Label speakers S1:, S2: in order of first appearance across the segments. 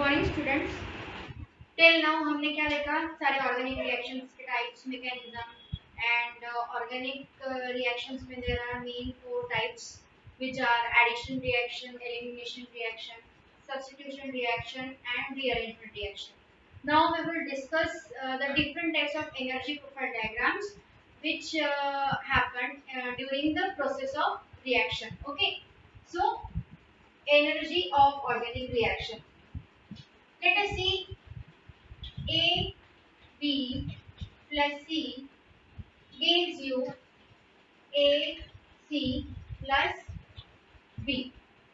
S1: Morning students. Till now हमने क्या देखा, सारे ऑर्गेनिक रिएक्शंस के types, mechanism and organic reactions में there are main four types which are addition reaction, elimination reaction, substitution reaction and rearrangement reaction. Now we will discuss the different types of energy profile diagrams which happen during the process of reaction. Okay, so energy of organic reaction. Let us see A B plus C gives you A C plus B.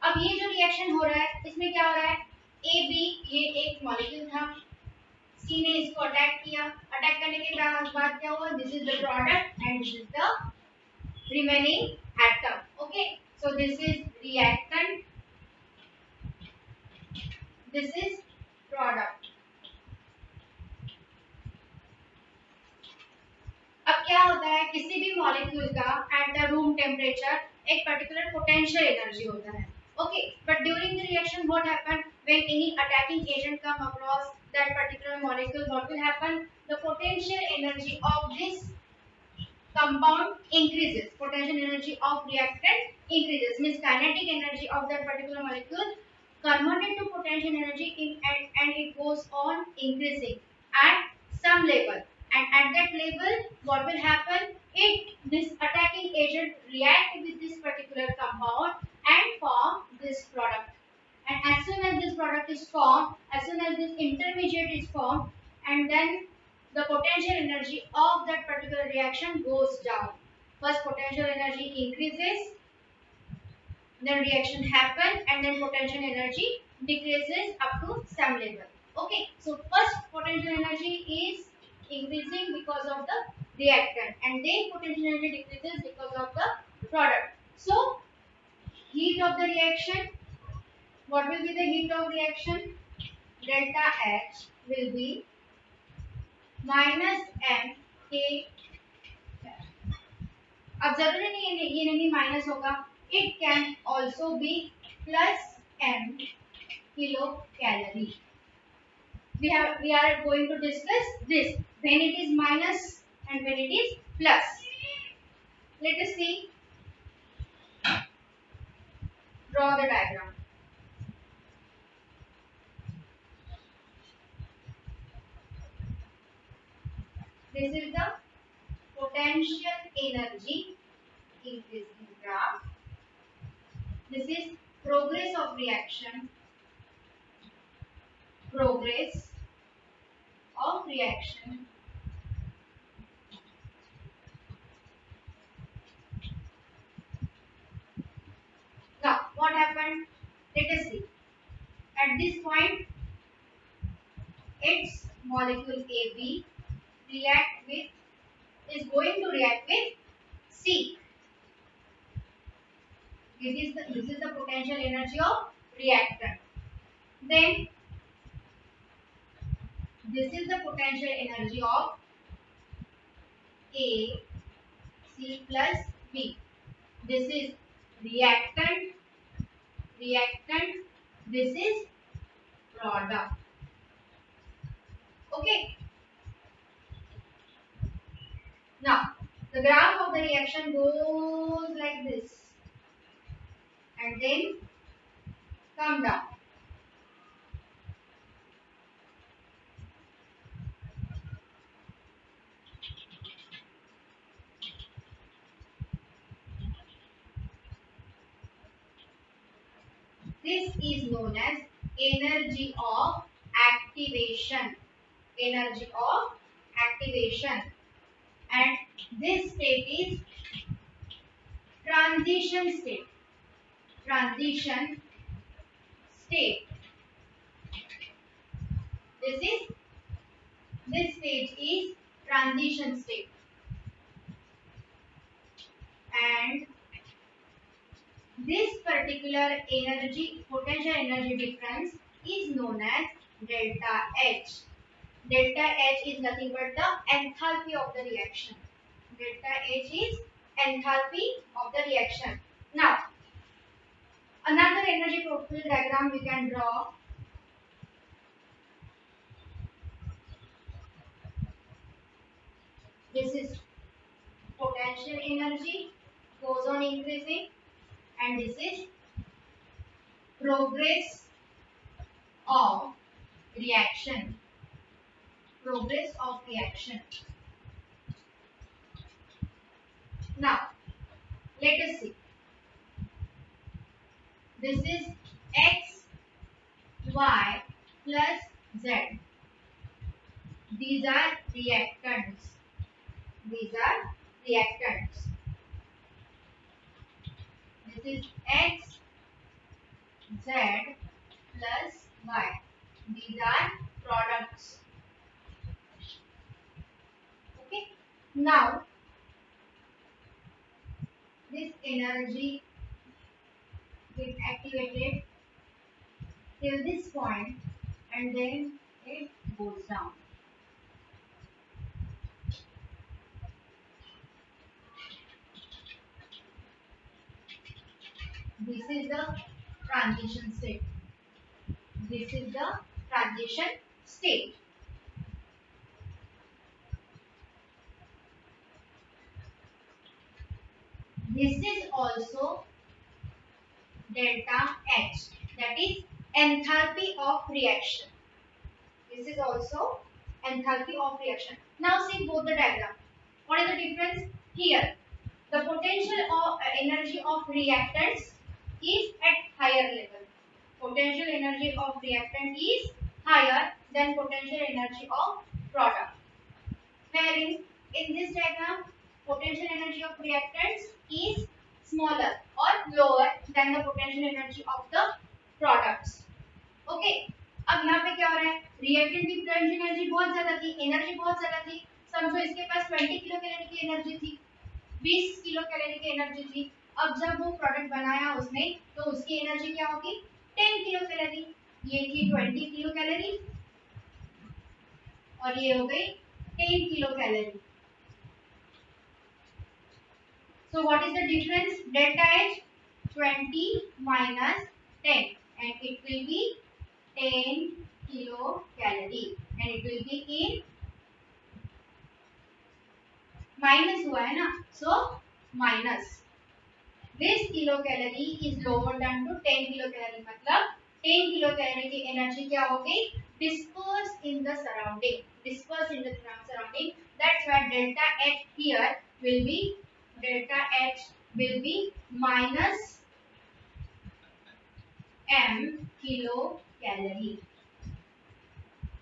S1: अब ये जो reaction हो रहा है इसमें क्या हो रहा है, ए बी ये एक मॉलिक्यूल था, सी ने इसको अटैक किया, अटैक करने के बाद क्या हुआ, this is the product and this is the remaining atom. Okay, so this is reactant, this is product. अब क्या होता है, किसी भी मॉलिक्यूल का एट द रूम टेम्परेचर एक पर्टिकुलर पोटेंशियल एनर्जी होता है. Okay, but during the reaction what happen, when any attacking agent come across that particular molecule, what will happen, the potential energy of this compound increases, potential energy of reactant increases, means kinetic energy of that particular molecule converted to potential energy and it goes on increasing at some level, and at that level what will happen, it this attacking agent react with this particular compound and form this product, and as soon as this product is formed, as soon as this intermediate is formed, and then the potential energy of that particular reaction goes down. First potential energy increases, then reaction happen, and then potential energy decreases up to some level. Okay, so first potential energy is increasing because of the reactant, and then potential energy decreases because of the product. So heat of the reaction, what will be the heat of reaction, delta H will be minus m k. अब जरूरी नहीं है ये नहीं minus होगा, it can also be plus m kilo calorie. We are going to discuss this when it is minus and when it is plus. Let us see, draw the diagram. This is the potential energy increasing graph. This is progress of reaction, progress of reaction. Now what happened, let us see. At this point its molecule AB react with, is going to react with C. This is the potential energy of reactant. Then this is the potential energy of A C plus B. This is reactant, reactant. This is product. Okay. Now the graph of the reaction goes like this and then come down. This is known as energy of activation. Energy of activation. And this state is transition state. Transition state. This stage is transition state. And this particular energy, potential energy difference is known as delta H. Delta H is nothing but the enthalpy of the reaction. Delta H is enthalpy of the reaction. Now, another energy profile diagram we can draw. This is potential energy goes on increasing, and this is progress of reaction. Progress of reaction. Now, let us see. This is x, y plus z. These are reactants. These are reactants. This is x, z plus y. These are products. Okay. Now, this energy gets activated till this point, and then it goes down. This is the transition state. This is the transition state. This is also delta H, that is enthalpy of reaction. This is also enthalpy of reaction. Now see both the diagram. What is the difference? Here, the potential of energy of reactants is at higher level. Potential energy of reactant is higher than potential energy of product. Wherein in this diagram, potential energy of reactants is smaller or lower than the potential energy of the products. Okay, अब यहाँ पे क्या हो रहा है? Reactant की potential energy बहुत ज्यादा थी, एनर्जी बहुत ज्यादा थी. समझो इसके पास 20 किलो कैलोरी की एनर्जी थी, 20 किलो कैलोरी की एनर्जी थी. अब जब वो प्रोडक्ट बनाया उसने, तो उसकी एनर्जी क्या होगी? 10 किलो कैलोरी. ये थी 20 किलो कैलोरी और ये हो गई 10 kilo calorie. So what is the difference? Delta H 20 minus 10, and it will be 10 kilocalorie, and it will be in minus हुआ है ना, so minus this kilocalorie is lower than to 10 kilocalorie. मतलब 10 kilocalorie की energy क्या हो गई? Dispersed in the surrounding. Dispersed in the surrounding. That's why delta H here will be minus m kilocalorie.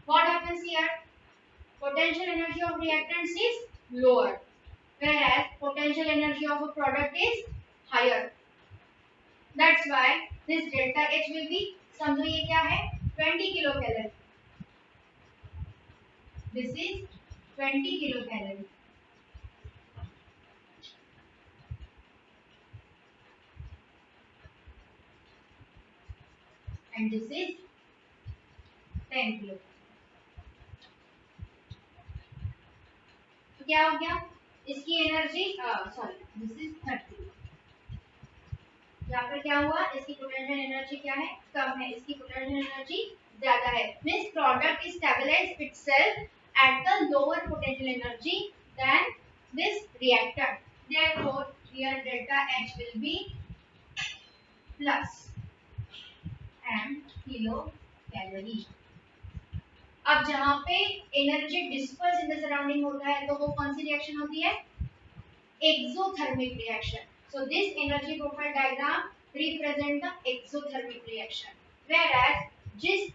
S1: What happens here? Potential energy of reactants is lower, whereas potential energy of a product is higher. That's why this delta H will be, समझो ये क्या है? 20 kilocalorie. This is 20 kilocalorie. And this is 10 kilocalorie. तो क्या हो गया? इसकी energy this is 30. यहाँ पर क्या हुआ? इसकी पोटेंशियल एनर्जी क्या है? कम है. इसकी पोटेंशियल एनर्जी ज्यादा है. Means product is stabilize itself at the lower potential energy then this reactor. Therefore, here delta H will be plus m kilocalorie. अब जहाँ पे energy disperse in the surrounding होता है, तो वो कौन सी रिएक्शन होती है? Exothermic reaction. So this energy profile diagram represent the exothermic reaction. Whereas जिस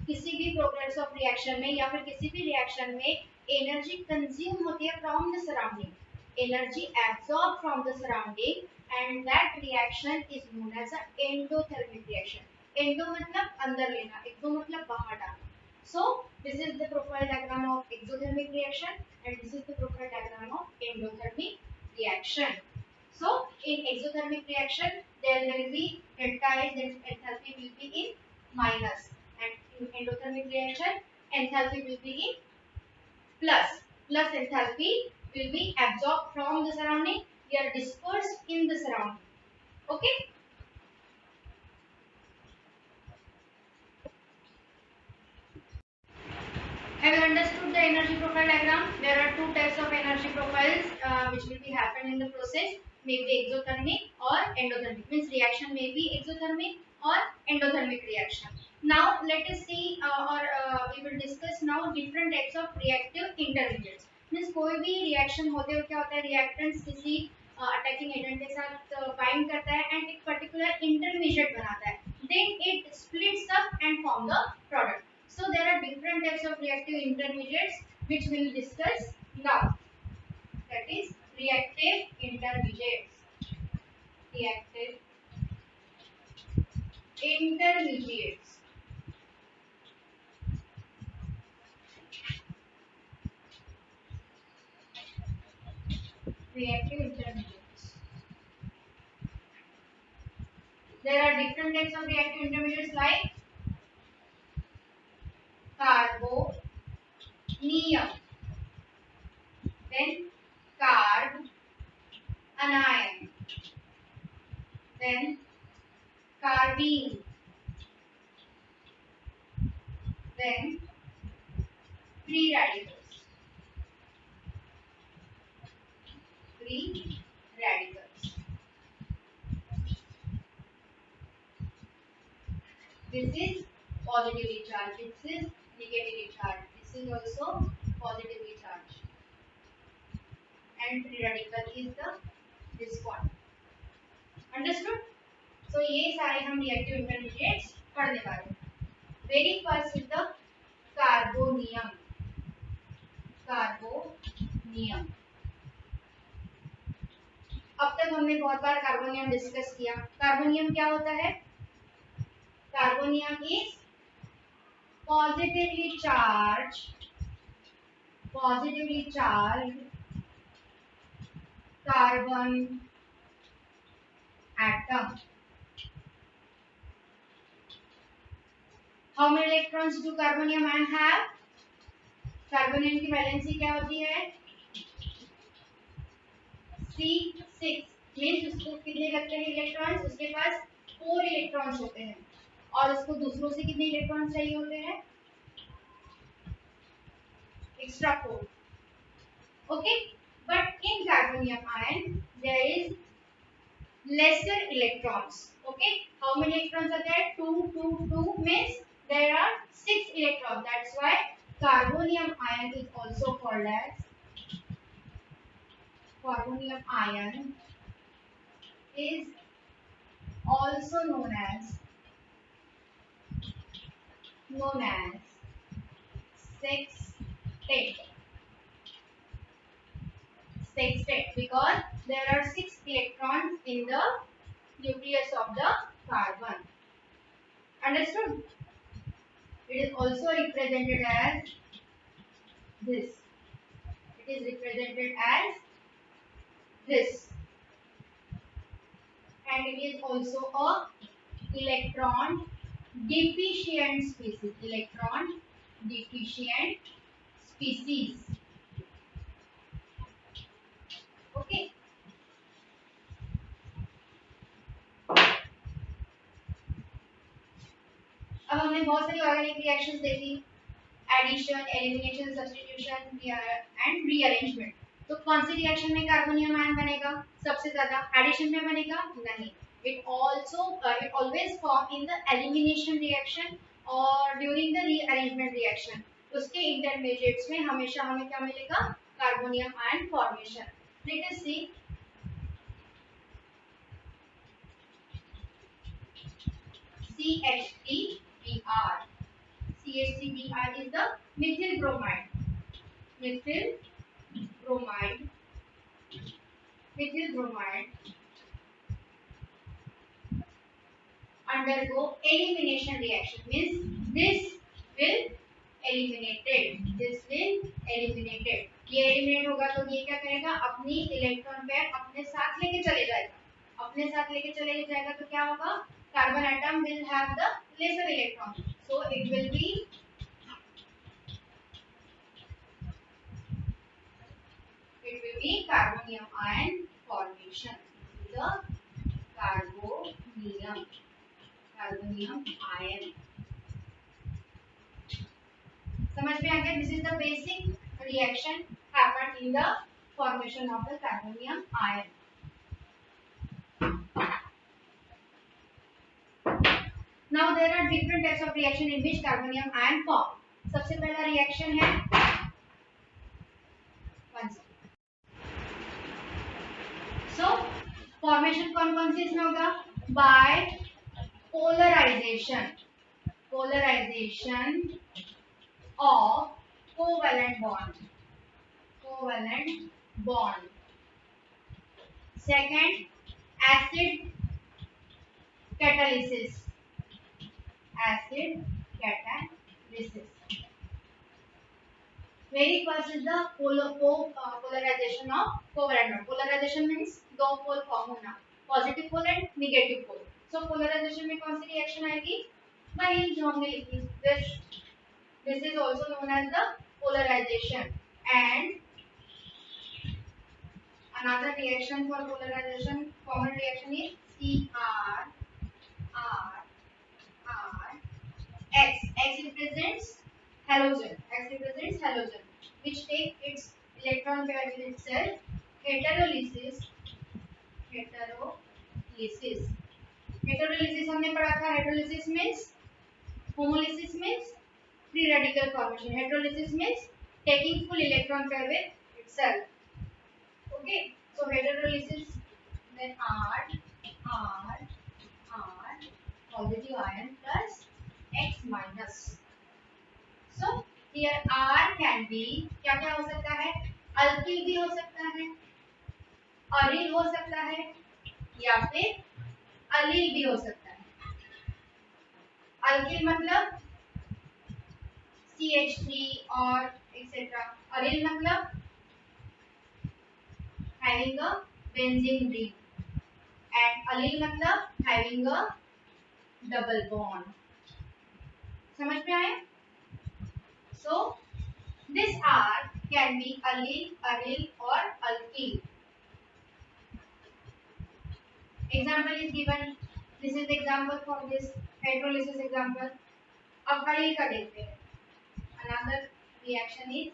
S1: किसी भी progress of reaction में या फिर किसी भी reaction में energy consume होती है from the surrounding, energy absorbed from the surrounding, and that reaction is known as a endothermic reaction. Endo मतलब अंदर लेना, exo मतलब बाहर डालना. So this is the profile diagram of exothermic reaction, and this is the profile diagram of endothermic reaction. So in exothermic reaction, there will be delta H, then enthalpy will be in minus, and in endothermic reaction, enthalpy will be in plus. Plus enthalpy will be absorbed from the surrounding, they are dispersed in the surrounding. Okay. Have you understood the energy profile diagram, there are two types of energy profiles which will be happen in the process, maybe exothermic or endothermic. Means reaction may be exothermic or endothermic reaction. Now let us see we will discuss now different types of reactive intermediates. Means कोई भी reaction होते हुए क्या होता है, reactants किसी attacking agent के साथ bind करता है and एक particular intermediate बनाता है, then it splits up and form the product. So there are different types of reactive intermediates which we will discuss now. That is reactive intermediates. Reactive intermediates. Reactive intermediates. There are different types of reactive intermediates like carbonium, then anion, then carbene, then free radicals. Free radicals. This is positively charged. This is negatively charged. This is also positively charged. And free radical is the this one. Understood? So ये सारे हम reactive intermediates पढ़ने वाले हैं. Very first is the carbonium. Carbonium. अब तक हमने बहुत बार कार्बोनियम डिस्कस किया. कार्बोनियम क्या होता है? Carbonium is positively charged carbon atom. How many electrons do carbonium ion have? Carbonium की वैलेंसी क्या होती है? C6. मीन्स उसको कितने लगते हैं इलेक्ट्रॉन्स? उसके पास 4 इलेक्ट्रॉन्स होते हैं और उसको दूसरों से कितने इलेक्ट्रॉन्स चाहिए होते हैं? Extra 4. Okay, but in carbonium ion there is lesser electrons. Okay, how many electrons are there? 2, 2, 2 means there are 6 electrons. That's why carbonium ion is also called as carbonium ion is also known as sextet. Sextet because there are 6 electrons in the nucleus of the carbon. Understood? It is also represented as this. It is represented as this. And it is also a electron deficient species. Electron deficient species. Okay. अब हमने बहुत सारी organic reactions देखी, addition, elimination, substitution and rearrangement. तो कौन सी reaction में carbonium ion बनेगा सबसे ज्यादा? एडिशन में बनेगा? नहीं. It always form in the elimination reaction और during the rearrangement reaction. उसके intermediates में हमेशा हमें क्या मिलेगा? Carbonium ion formation. Let us see. CH3Br. CH3Br is the methyl bromide. Methyl bromide undergo elimination reaction. Means this will eliminated. ये eliminate होगा तो ये क्या करेगा? अपनी इलेक्ट्रॉन पेयर अपने साथ लेके चले जाएगा. तो क्या होगा? Carbon atom will have the lesser electron, so it will be carbonium ion formation. The carbonium ion. समझ में आ गया? This is the basic reaction happened in the formation of the carbonium ion. Now there are different types of reaction in which carbonium ion form. सबसे पहला reaction है so formation कौन-कौन से इसमें होगा by polarization of covalent bond. Second, acid catalysis. Very first is the polarization of covalent bond. Polarization means दो pole form होना, positive pole and negative pole. So polarization में कौन सी रिएक्शन आएगी? वही जो हमने लिखी. This is also known as the polarization. And another reaction for polarization, common reaction is CR, R, X. X represents halogen. Which take its electron pair with itself. Heterolysis हमने पढ़ा था. Heterolysis means, homolysis means free radical formation. Heterolysis means taking full electron pair with itself. Okay, so heterolysis, then R positive ion plus X minus. So here R can be क्या क्या हो सकता है? Alkyl भी हो सकता है, aril हो सकता है, या फिर अलील भी हो सकता है. अल्किल मतलब CH3 और etc. अरिल मतलब having a benzene ring, and अलील मतलब having a double bond. समझ में आया? So this R can be allele, aryl or alkyl. Example is given. This is the example for this hydrolysis example. अब aryl का देखते हैं. Another reaction is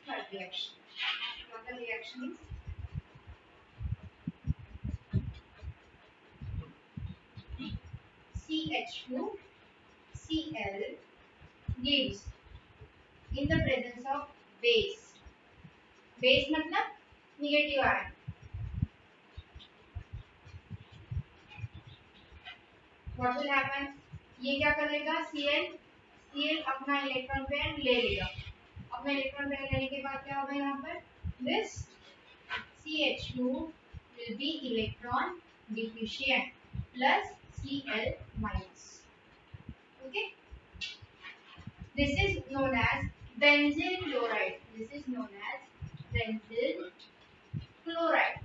S1: third reaction. Another reaction is CH2Cl gives in the presence of base. Base मतलब negative ion. What will happen? ये क्या करेगा? Cl अपना electron pair ले लेगा. अपना इलेक्ट्रॉन पेयर लेने के बाद क्या होगा यहाँ पर? This CH2 will be electron deficient plus Cl minus. Okay. This is known as benzyl chloride. This is the benzyl chloride,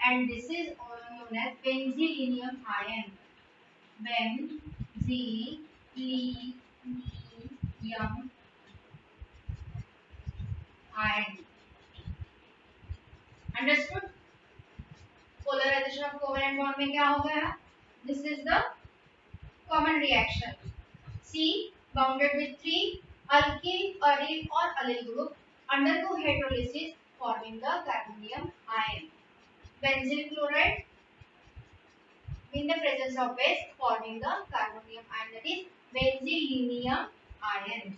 S1: and this is known as benzylenium ion. Benzylenium ion. Understood? Polarization of covalent bond में क्या होगा? This is the common reaction. C bounded with 3 alkyl, aryl or allyl group undergo hydrolysis forming the carbonium ion. Benzyl chloride in the presence of base forming the carbonium ion, that is benzylenium ion.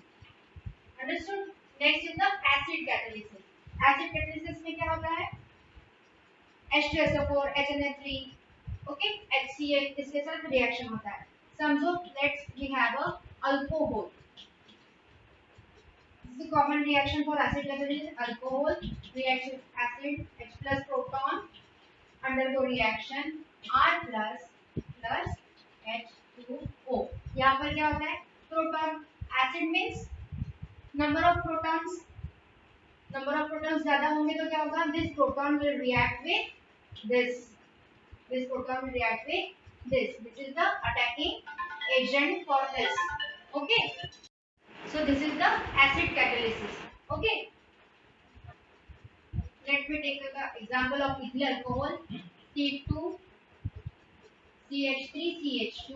S1: Understood? Next is the acid catalysis. Acid catalysis में क्या होता है? H2SO4, HNO3, okay, HCl इसके साथ reaction होता है. समझो, we have a alcohol. This is a common reaction for acid catalysis. Alcohol reaction acid H plus proton undergo reaction R plus H2O. यहाँ पर क्या होता है? Proton. Acid means number of protons. ज़्यादा होंगे तो क्या होगा? This proton will react with this. This proton will react with this. This is the attacking agent for this. Okay. So this is the acid catalysis. Okay. Let me take the example of ethyl alcohol. C2, CH3, CH2,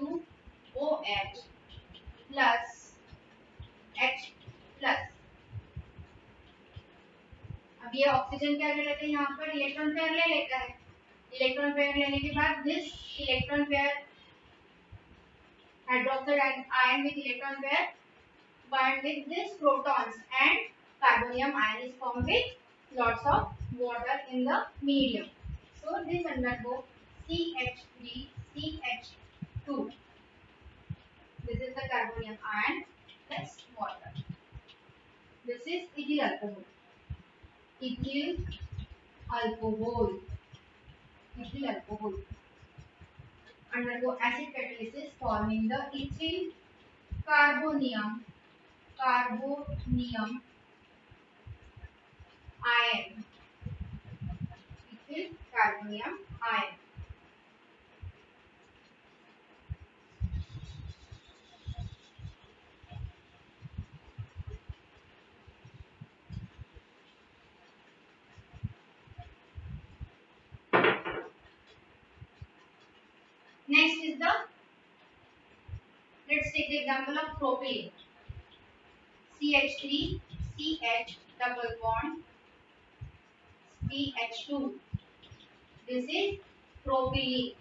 S1: OH plus H plus। अब ये oxygen क्या कर लेते हैं, यहाँ पर electron pair ले लेता है। इलेक्ट्रॉन पेयर लेने के बाद this electron pair hydroxide ion with electron pair bind with this protons and carbonium ion is formed with lots of water in the medium. So this undergo CH3 CH2. This is the carbonium ion plus water. This is ethyl alcohol. Ethyl alcohol. Ethyl alcohol undergo acid catalysis forming the ethyl carbonium ion. Ethyl carbonium ion. Next is the, let's take the example of propylene. CH3 CH double bond CH2. This is propylene.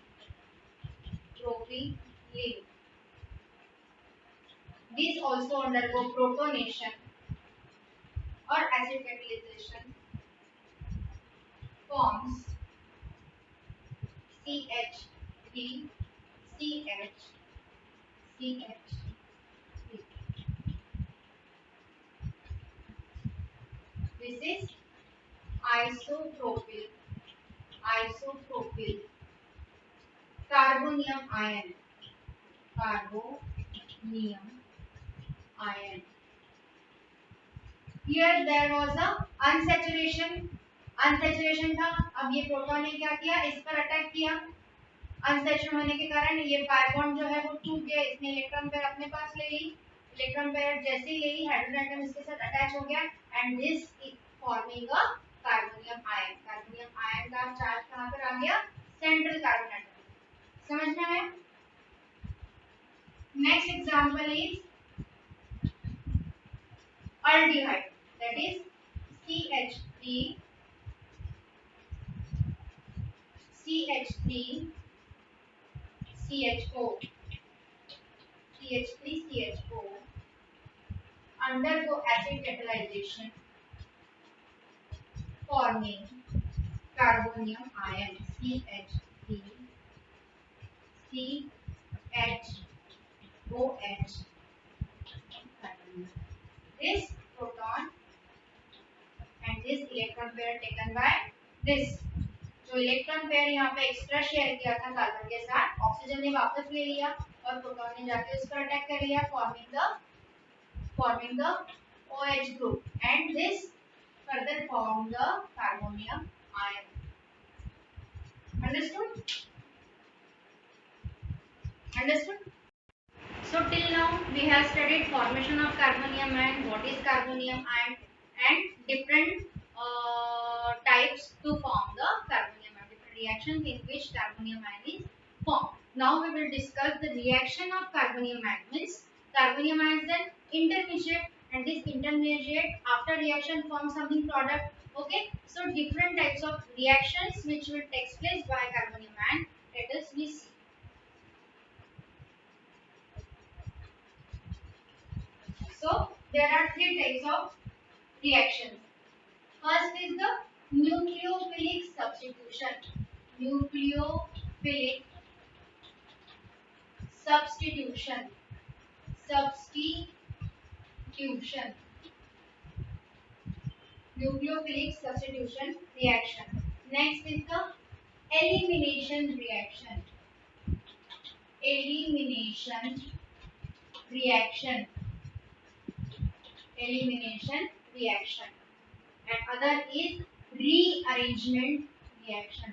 S1: Propylene. This also undergo protonation or acid catalyzation, forms CH3 CH CH3. This is isopropyl carbonium ion. Carbonium ion. Here there was a unsaturation. Unsaturation था। अब ये proton ने क्या किया, इस पर attack किया। Unsaturation होने के कारण ये पाई बॉन्ड जो है वो टूट गया। इसने इलेक्ट्रॉन पेयर अपने पास ले ली। इलेक्ट्रॉन पेयर जैसे ही ले ली, हाइड्रोजन एटम इसके साथ अटैच हो गया and this is forming a carbonium ion. Carbonium ion का चार्ज कहां पर आ गया, सेंट्रल कार्बन एटम। समझ में आया? Next example is aldehyde, that is CH3 CHO undergo acid catalyzation forming carbonium ion CH3 CHOH। This proton and this electron pair taken by this, जो electron pair यहाँ पे extra share किया था carbon के साथ, ऑक्सीजन ने वापस ले लिया और प्रोटॉन ने जाके उस पर अटैक कर लिया, forming the OH group and this further form the carbonium ion. Understood? So till now we have studied formation of carbonium ion, what is carbonium ion and different types to form the carbonium ion, different reactions in which carbonium ion is formed. Now we will discuss the reaction of carbonium ion. Means carbonium ion is an intermediate and this intermediate after reaction forms something product. Okay, so different types of reactions which will take place by carbonium ion. Let us we see. So there are three types of reactions. First is the nucleophilic substitution. Nucleophilic substitution. Nucleophilic substitution reaction. Next is the elimination reaction. Elimination reaction. And other is rearrangement reaction.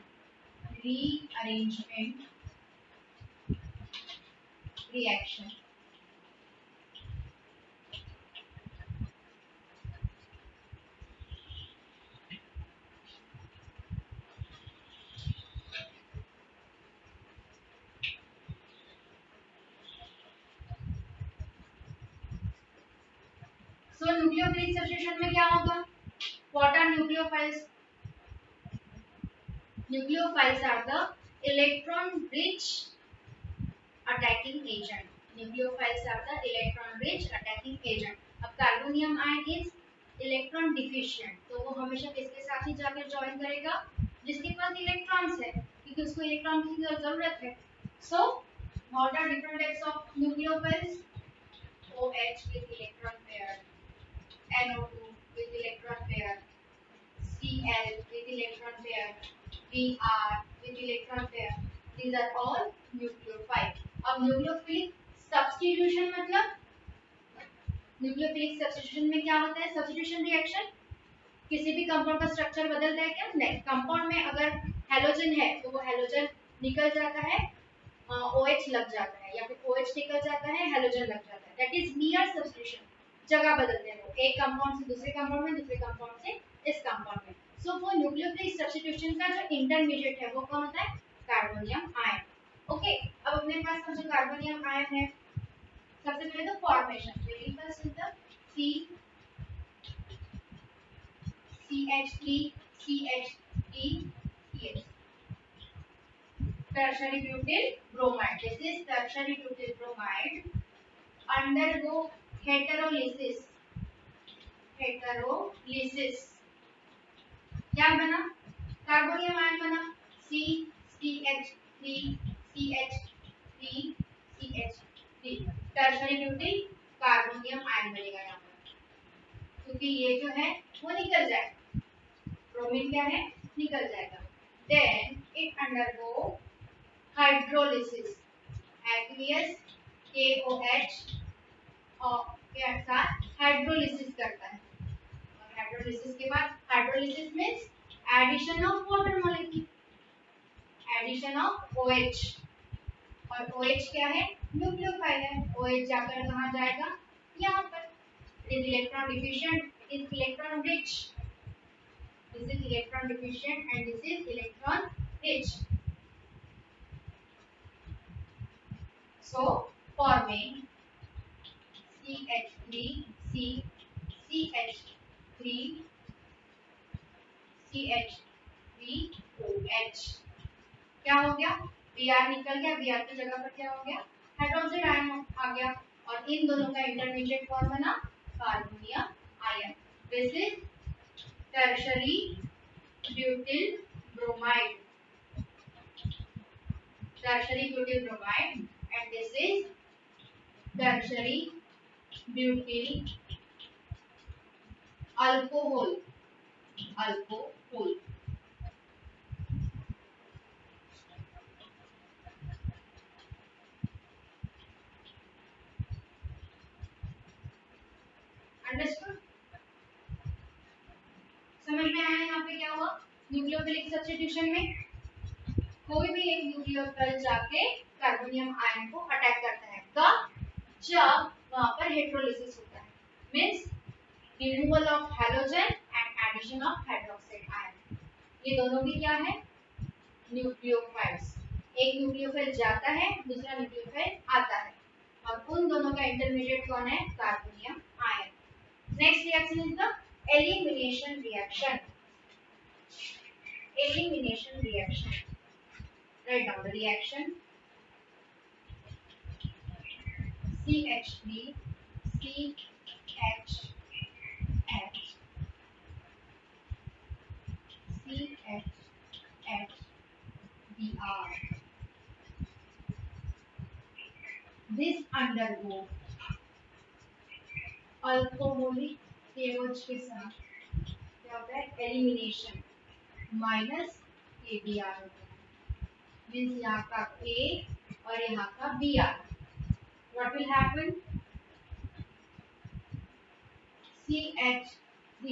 S1: Nucleophilic substitution में क्या होगा? What are nucleophiles? Nucleophiles are the electron-rich attacking agent. Nucleophiles are the electron-rich attacking agent. अब carbonium ion is electron deficient, तो वो हमेशा किसके साथ ही जाकर ज्वाइन करेगा? जिसके पास इलेक्ट्रॉन्स है, क्योंकि उसको इलेक्ट्रॉन की जरूरत है. So, what are different types of nucleophiles? OH with electron pair, NO2 with electron pair, Cl with electron pair, Br with electron pair. These are all nucleophiles. अब न्यूक्लियोफिलिक सब्स्टिट्यूशन मतलब nucleophilic substitution में क्या होता है? Substitution reaction किसी भी compound का structure बदलता है क्या? नहीं. कंपाउंड में अगर हेलोजन है तो वो हेलोजन निकल जाता है, OH लग जाता है, या फिर OH निकल जाता है, हेलोजन लग जाता है. That is near substitution. जगह बदलते हैं वो एक कंपाउंड से दूसरे कंपाउंड में, दूसरे कंपाउंड से इस कंपाउंड में. सो वो न्यूक्लियोफिलिक सब्स्टिट्यूशन का जो इंटरमीडिएट है वो कौन होता है? Carbonium ion. ओके, अब अपने पास जो कार्बोनियम आयन है, सबसे पहले तो formation. Very first is the C CH3 CH3 CH. Tertiary butyl bromide. This is tertiary butyl bromide. Undergo heterolysis. Heterolysis. क्या बना? कार्बोनियम आयन बना. C CH3 CH3 CH3. Tertiary butyl carbonium ion बनेगा यहाँ पर, क्योंकि ये जो है वो निकल जाएगा. ब्रोमीन क्या है? निकल जाएगा. Then it undergo hydrolysis. Aqueous KOH और के साथ हाइड्रोलिसिस करता है. और हाइड्रोलिसिस के बाद, hydrolysis means addition of water molecule, addition of OH. और OH क्या है? न्यूक्लियोफाइल है. OH जाकर कहाँ जाएगा? यहाँ पर. It is electron deficient, it is electron rich. This is electron deficient and this is electron rich. So, forming CH3 C CH3 CH3OH. क्या हो गया? Br निकल गया. Br की जगह पर क्या हो गया? हाइड्रोजन आयन आ गया. और इन दोनों का इंटरमीडिएट कौन बना? Carbonium ion. This is tertiary butyl bromide. Tertiary butyl bromide and this is tertiary butyl alcohol. Alcohol. Understood? समझ में आया यहाँ पे क्या हुआ? न्यूक्लियोफिलिक सब्स्टिट्यूशन में कोई भी एक न्यूक्लियोफाइल जाके कार्बोनियम आयन को अटैक करता है. कब? जब वहां पर हेटेरोलिसिस होता है. Means removal of halogen and addition of hydroxide ion. ये दोनों भी क्या है? न्यूक्लियोफाइल्स. एक न्यूक्लियोफाइल जाता है, दूसरा न्यूक्लियोफाइल आता है, और उन दोनों का इंटरमीडिएट कौन है? Carbonium ion. Next reaction is the elimination reaction. Elimination reaction. Write down the reaction. CH3 CHH CHHBr. This undergo alcoholic KOH के साथ क्या होता है? एलिमिनेशन. माइनस KBr होता है. मीन्स यहाँ का A और यहाँ का Br. What will happen? CH3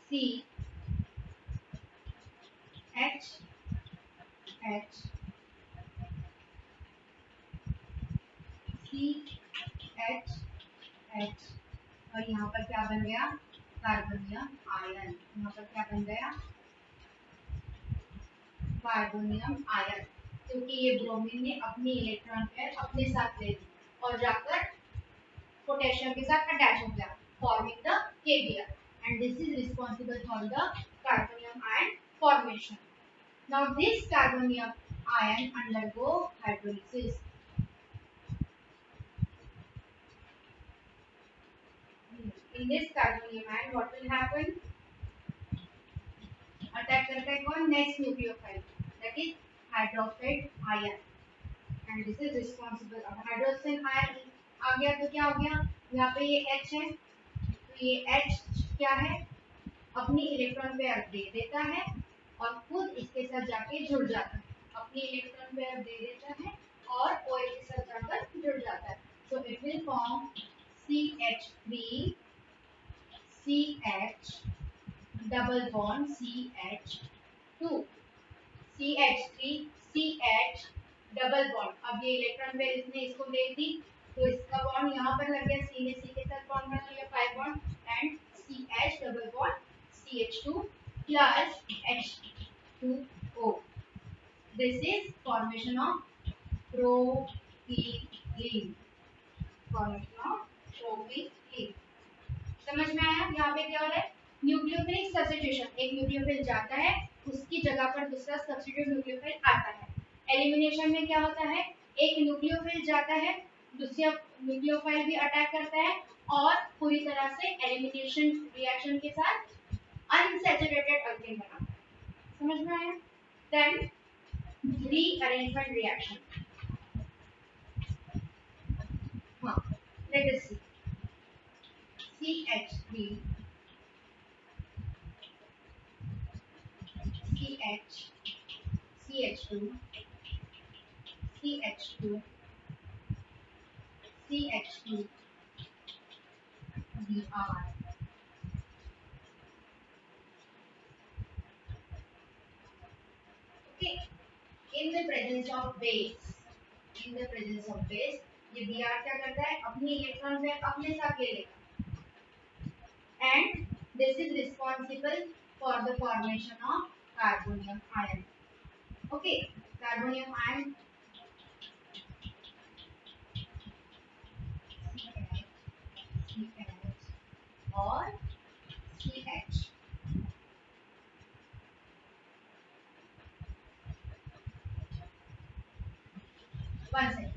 S1: C H H C H H और यहाँ पर क्या बन गया? Carbonium ion. यहाँ पर क्या बन गया? Carbonium ion. क्योंकि ये ब्रोमीन ने अपनी इलेक्ट्रॉन पेयर अपने साथ ले ली और जाकर पोटेशियम के साथ अटैच हो गया, forming the KBr, and this is responsible for the carbonium ion formation. Now this carbonium ion undergo hydrolysis. In this carbonium ion, what will happen? Attack करता है कौन? Next nucleophile, that is hydroxide ion, and this is responsible. अब hydroxide ion आ गया तो क्या हो गया? यहाँ पे ये H है, तो ये H क्या है? अपनी इलेक्ट्रॉन पेयर दे देता है और खुद इसके साथ जाके जुड़ जाता है। अपनी इलेक्ट्रॉन पेयर दे देता है और OH के साथ जाकर जुड़ जाता है। So it will form CH3 CH double bond CH2 CH3 CH double bond. अब ये इलेक्ट्रॉन पेयर इसने इसको दे दी तो इसका बॉन्ड यहाँ पर लग गया, C ने C के साथ बॉन्ड बना लिया 5 bond, and CH double bond CH2 plus H2O. This is formation of propylene. Formation of propylene. समझ में आया? यहाँ पे क्या हो रहा है? न्यूक्लियोफिलिक सब्स्टिट्यूशन, एक न्यूक्लियोफिल जाता है, उसकी जगह पर दूसरा सब्स्टिट्यूट न्यूक्लियोफिल आता है। एलिमिनेशन में क्या होता है? एक न्यूक्लियोफिल जाता है, दूसरा न्यूक्लियोफाइल भी अटैक करता है और पूरी तरह से एलिमिनेशन रिएक्शन के साथ अनसैचुरेटेड अल्केन बनाता है। समझ में आया? देन रीअरेंजमेंट रिएक्शन, हाँ, let us C. CH3 CH CH2 CH2 CH2 Br. Okay, in the presence of base, in the presence of base, ये Br क्या करता है? अपनी इलेक्ट्रॉन पेयर अपने साथ ले लेगा, and this is responsible for the formation of carbonium ion. Okay, carbonium ion CH or CH. One second.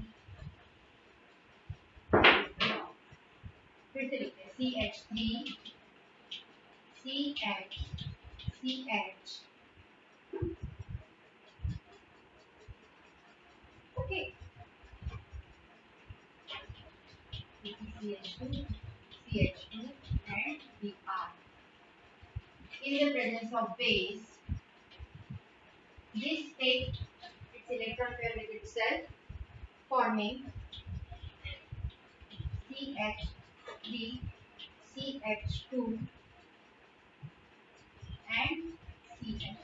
S1: फिर से लिखते हैं CH3 CH CH. Okay. CH2 CH2 and Br. In the presence of base, this takes its electron pair with itself, forming CH3 CH2 and CH.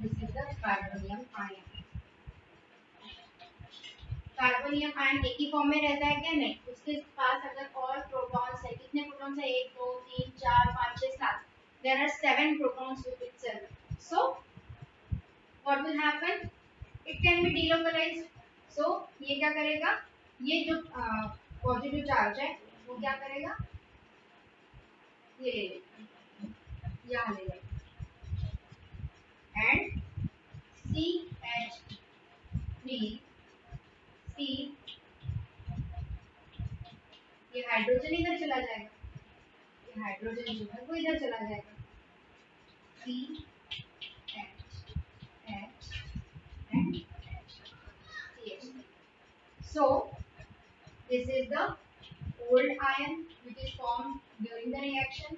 S1: This is the carbonium ion. Carbonium ion एक ही form में रहता है क्या? नहीं, उसके पास अगर और protons है, कितने प्रोटॉन्स है? 1 2 3 4 5 6 7, there are 7 protons with itself. So what will happen? It can be delocalised. So ये क्या करेगा? ये जो पॉजिटिव चार्ज है वो क्या करेगा? ये ले लेगा, यहाँ ले लेगा, एंड CH3 C, ये हाइड्रोजन इधर चला जाएगा, ये हाइड्रोजन जो है वो इधर चला जाएगा, C H H and H CH3. So this is the old ion which is formed during the reaction,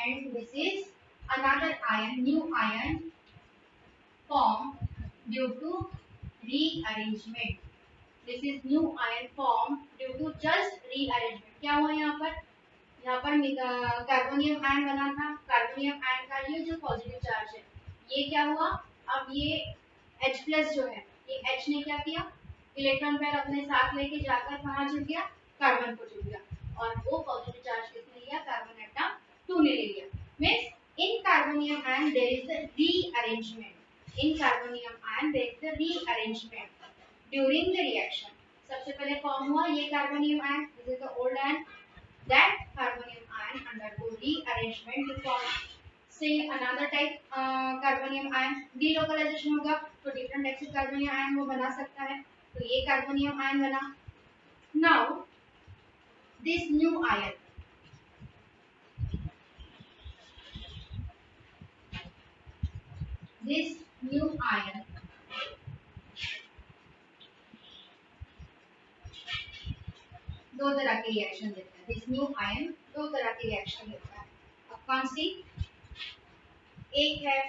S1: and this is another ion, new ion formed due to rearrangement. This is new ion formed due to just rearrangement. क्या हुआ यहाँ पर? यहाँ पर carbonium ion बना था, carbonium ion का ये जो पॉजिटिव चार्ज है ये क्या हुआ? अब ये H प्लस जो है, ये H ने क्या किया? इलेक्ट्रॉन पेयर अपने साथ लेके जाकर कहाँ जुड़ गया? कार्बन को जुड़ गया, और वो पॉजिटिव चार्ज किसने लिया? कार्बन एटम 2 ने ले लिया। Means in carbonium ion there is the rearrangement, in carbonium ion there is the rearrangement during the reaction. सबसे पहले फॉर्म हुआ ये carbonium ion, this is the old ion, that carbonium ion undergo rearrangement to form say another type carbonium ion, delocalization होगा तो different types of carbonium ion वो बना सकता है, तो ये carbonium ion बना. Now this new ion, this new ion दो तरह के रिएक्शन देता है. दिस न्यू आयन दो तरह के रिएक्शन देता है. अब कौन सी? एक है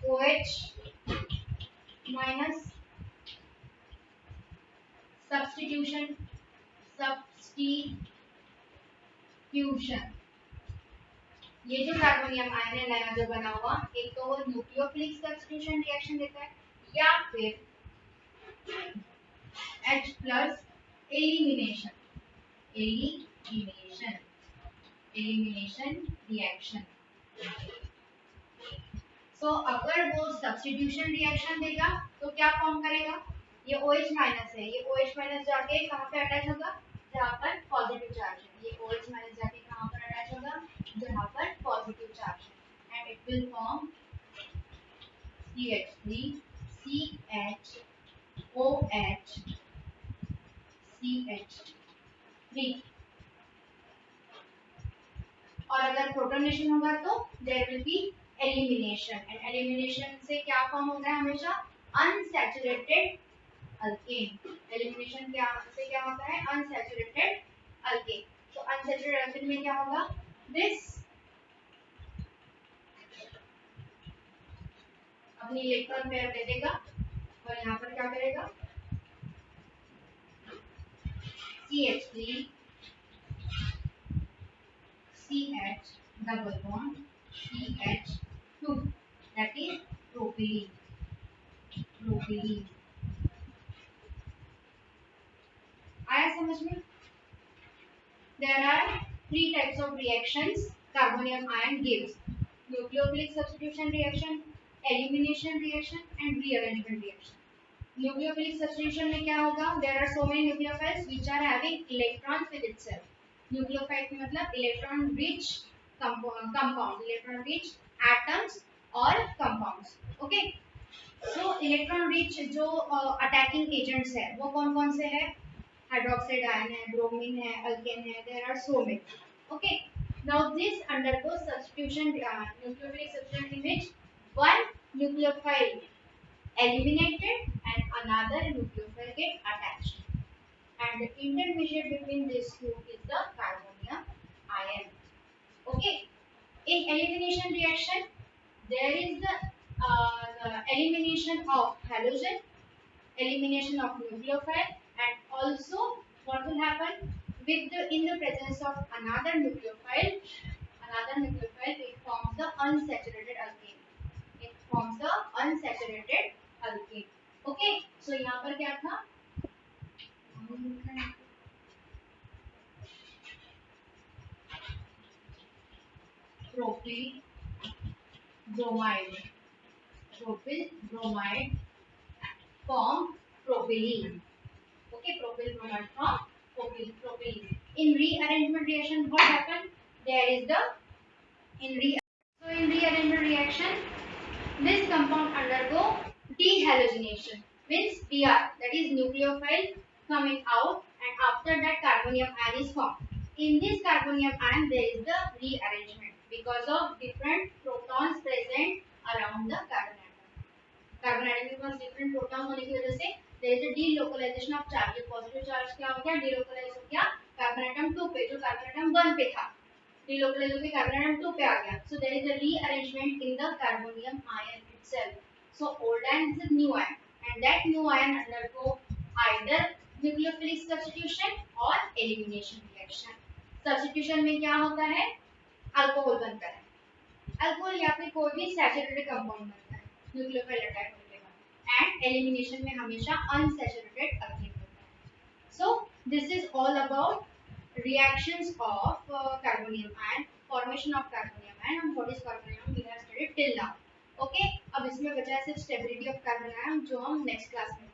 S1: OH माइनस सब्स्टिट्यूशन, ये जो कार्बोनियम आयन है नया जो बना हुआ, एक तो वो न्यूक्लियोफिलिक सब्स्टिट्यूशन रिएक्शन देता है या फिर H plus elimination, elimination reaction. So अगर वो सब्स्टिट्यूशन रिएक्शन देगा तो क्या फॉर्म करेगा? ये OH माइनस है, ये OH माइनस जाके कहाँ पे अटैच होगा? जहाँ पर पॉजिटिव चार्ज है. ये OH माइनस जाके कहाँ पर अटैच होगा? जहाँ पर पॉजिटिव चार्ज है, and it will form CH3 CHOH CH3. और अगर प्रोटोनेशन होगा तो there will be elimination, and elimination से क्या फॉर्म होता है? हमेशा अनसैचुरेटेड अल्केन. एलिमिनेशन क्या से क्या होता है? Unsaturated alkane. तो अनसैचुरेटेड अल्केन में क्या होगा? दिस अपनी इलेक्ट्रॉन पेयर दे देगा और यहाँ पर क्या करेगा? CH3 CH double bond CH2, that is propylene. आया समझ में? There are three types of reactions carbonium ion gives: nucleophilic substitution reaction, elimination reaction, and rearrangement reaction. Nucleophilic substitution में क्या होगा? There are so many nucleophiles which are having electrons with itself. Nucleophile में मतलब electron rich compound, electron rich atoms और compounds. Okay. So electron rich जो attacking agents है वो कौन कौन से है? Hydroxide ion है, bromine है, alkane है. There are so many. Okay. Now this undergoes substitution, nucleophilic substitution in which one nucleophile eliminated and another nucleophile get attached, and the intermediate between these two is the carbonium ion. Okay. In elimination reaction, there is the elimination of halogen, elimination of nucleophile, and also what will happen with the in the presence of another nucleophile, it forms the unsaturated alkane. It forms the unsaturated alkane. Okay. So यहाँ पर क्या था? Propyl bromide form propylene. Okay, propyl bromide from propylene. In rearrangement reaction, what happened? There is the so in rearrangement reaction, this compound undergo dehalogenation, means Br, that is nucleophile coming out, and after that carbonium ion is formed. In this carbonium ion, there is the rearrangement because of different protons present around the carbon atom. Carbon atom के पास different protons होने की वजह से there is a delocalization of charge. Positive charge क्या हो गया? delocalize हो गया कार्बन एटम 2 पे, जो कार्बन एटम 1 पे था, delocalize होकर कार्बन एटम 2 पे आ गया. So there is a rearrangement in the carbonium ion itself. So old ion is a new ion, and that new ion undergo either nucleophilic substitution or elimination reaction. Substitution में क्या होता है? Alcohol बनता है, alcohol या फिर कोई भी सैचुरेटेड कंपाउंड बनता है न्यूक्लियोफाइल अटैक होने के बाद, एंड एलिमिनेशन में हमेशा अनसैचुरेटेड अल्कीन बनता है. So this is all about reactions of carbonium ion, formation of carbonium ion, and what is carbonium ion we have studied till now. Okay, अब इसमें बचा है सिर्फ stability of carbonium ion जो हम next class में